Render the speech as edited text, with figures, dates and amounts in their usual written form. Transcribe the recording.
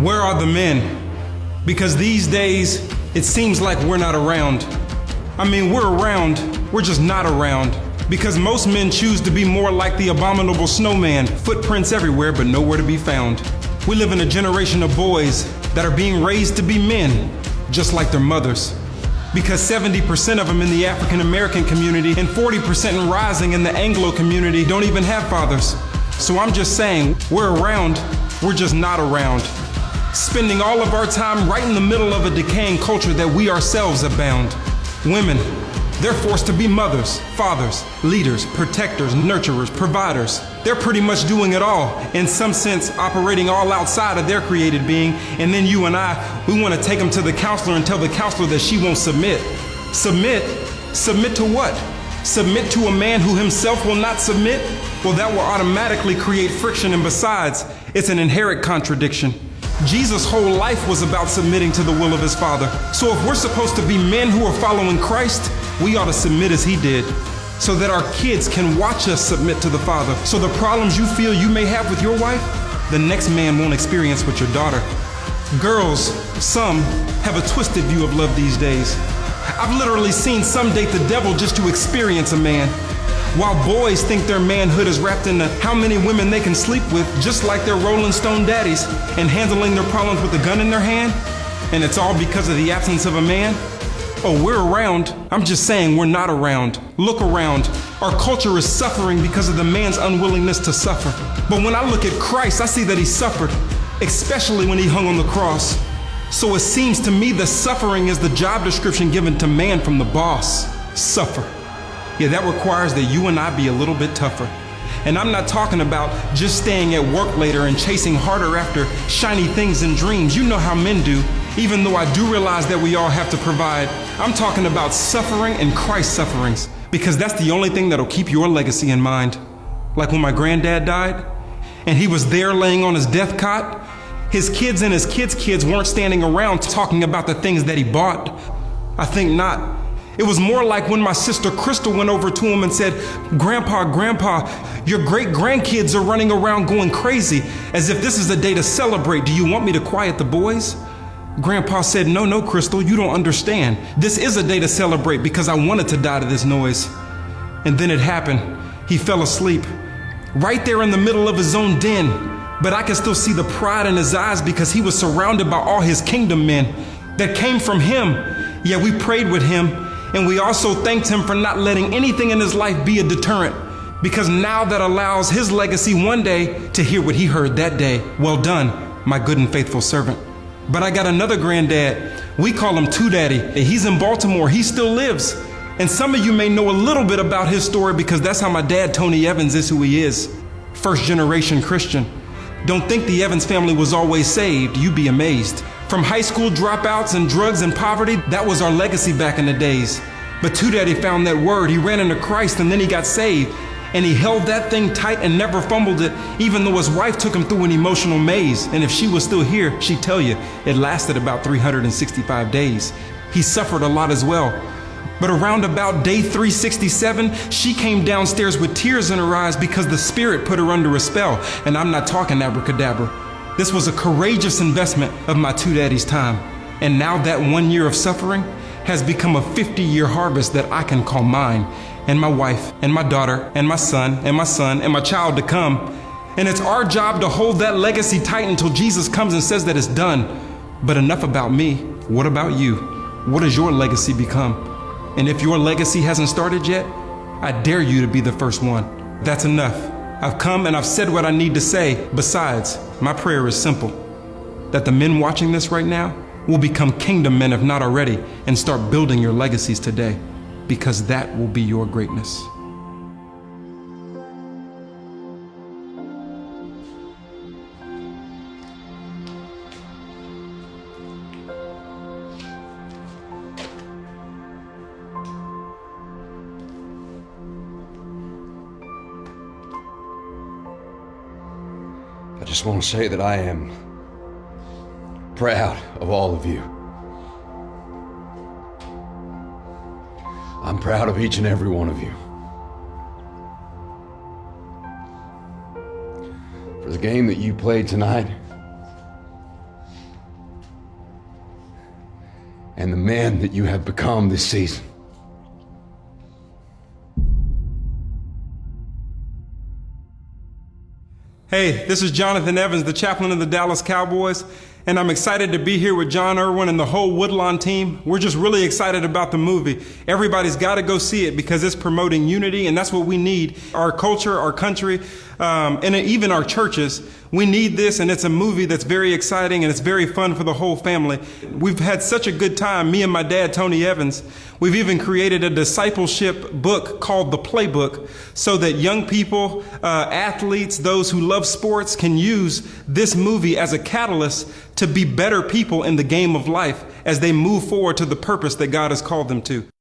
Where are the men? Because these days, it seems like we're not around. I mean, we're around, we're just not around. Because most men choose to be more like the abominable snowman, footprints everywhere but nowhere to be found. We live in a generation of boys that are being raised to be men, just like their mothers. Because 70% of them in the African American community and 40% and rising in the Anglo community don't even have fathers. So I'm just saying, we're around, we're just not around. Spending all of our time right in the middle of a decaying culture that we ourselves abound. Women, they're forced to be mothers, fathers, leaders, protectors, nurturers, providers. They're pretty much doing it all, in some sense operating all outside of their created being, and then you and we want to take them to the counselor and tell the counselor that she won't submit. Submit? Submit to what? Submit to a man who himself will not submit? Well, that will automatically create friction, and besides, it's an inherent contradiction. Jesus' whole life was about submitting to the will of his Father. So if we're supposed to be men who are following Christ, we ought to submit as he did, so that our kids can watch us submit to the Father. So the problems you feel you may have with your wife, the next man won't experience with your daughter. Girls, some have a twisted view of love these days. I've literally seen some date the devil just to experience a man, while boys think their manhood is wrapped in how many women they can sleep with, just like their Rolling Stone daddies, and handling their problems with a gun in their hand. And it's all because of the absence of a man. Oh, we're around. I'm just saying we're not around. Look around. Our culture is suffering because of the man's unwillingness to suffer. But when I look at Christ, I see that he suffered, especially when he hung on the cross. So it seems to me that suffering is the job description given to man from the boss. Suffer. Yeah, that requires that you and I be a little bit tougher. And I'm not talking about just staying at work later and chasing harder after shiny things and dreams. You know how men do, even though I do realize that we all have to provide. I'm talking about suffering and Christ's sufferings, because that's the only thing that'll keep your legacy in mind. Like when my granddad died, and he was there laying on his death cot, his kids and his kids' weren't standing around talking about the things that he bought. I think not. It was more like when my sister Crystal went over to him and said, Grandpa, your great-grandkids are running around going crazy, as if this is a day to celebrate. Do you want me to quiet the boys? Grandpa said, No, Crystal, you don't understand. This is a day to celebrate because I wanted to die to this noise. And then it happened. He fell asleep, right there in the middle of his own den. But I could still see the pride in his eyes because he was surrounded by all his kingdom men that came from him. Yeah, we prayed with him. And we also thanked him for not letting anything in his life be a deterrent, because now that allows his legacy one day to hear what he heard that day. Well done, my good and faithful servant. But I got another granddad. We call him Two Daddy. He's in Baltimore. He still lives. And some of you may know a little bit about his story because that's how my dad, Tony Evans, is who he is. First generation Christian. Don't think the Evans family was always saved. You'd be amazed. From high school dropouts and drugs and poverty, that was our legacy back in the days. But Two Daddy found that word. He ran into Christ and then he got saved. And he held that thing tight and never fumbled it, even though his wife took him through an emotional maze. And if she was still here, she'd tell you it lasted about 365 days. He suffered a lot as well. But around about day 367, she came downstairs with tears in her eyes because the Spirit put her under a spell. And I'm not talking abracadabra. This was a courageous investment of my Two Daddy's time. And now that 1 year of suffering has become a 50-year harvest that I can call mine, and my wife, and my daughter, and my son, and my son, and my child to come. And it's our job to hold that legacy tight until Jesus comes and says that it's done. But enough about me. What about you? What does your legacy become? And if your legacy hasn't started yet, I dare you to be the first one. That's enough. I've come and I've said what I need to say. Besides, my prayer is simple, that the men watching this right now will become kingdom men if not already, and start building your legacies today, because that will be your greatness. I just want to say that I am proud of all of you. I'm proud of each and every one of you. For the game that you played tonight, and the man that you have become this season. Hey, this is Jonathan Evans, the chaplain of the Dallas Cowboys, and I'm excited to be here with John Irwin and the whole Woodlawn team. We're just really excited about the movie. Everybody's got to go see it because it's promoting unity, and that's what we need. Our culture, our country, and even our churches, we need this, and it's a movie that's very exciting and it's very fun for the whole family. We've had such a good time, me and my dad, Tony Evans. We've even created a discipleship book called The Playbook so that young people, athletes, those who love sports can use this movie as a catalyst to be better people in the game of life as they move forward to the purpose that God has called them to.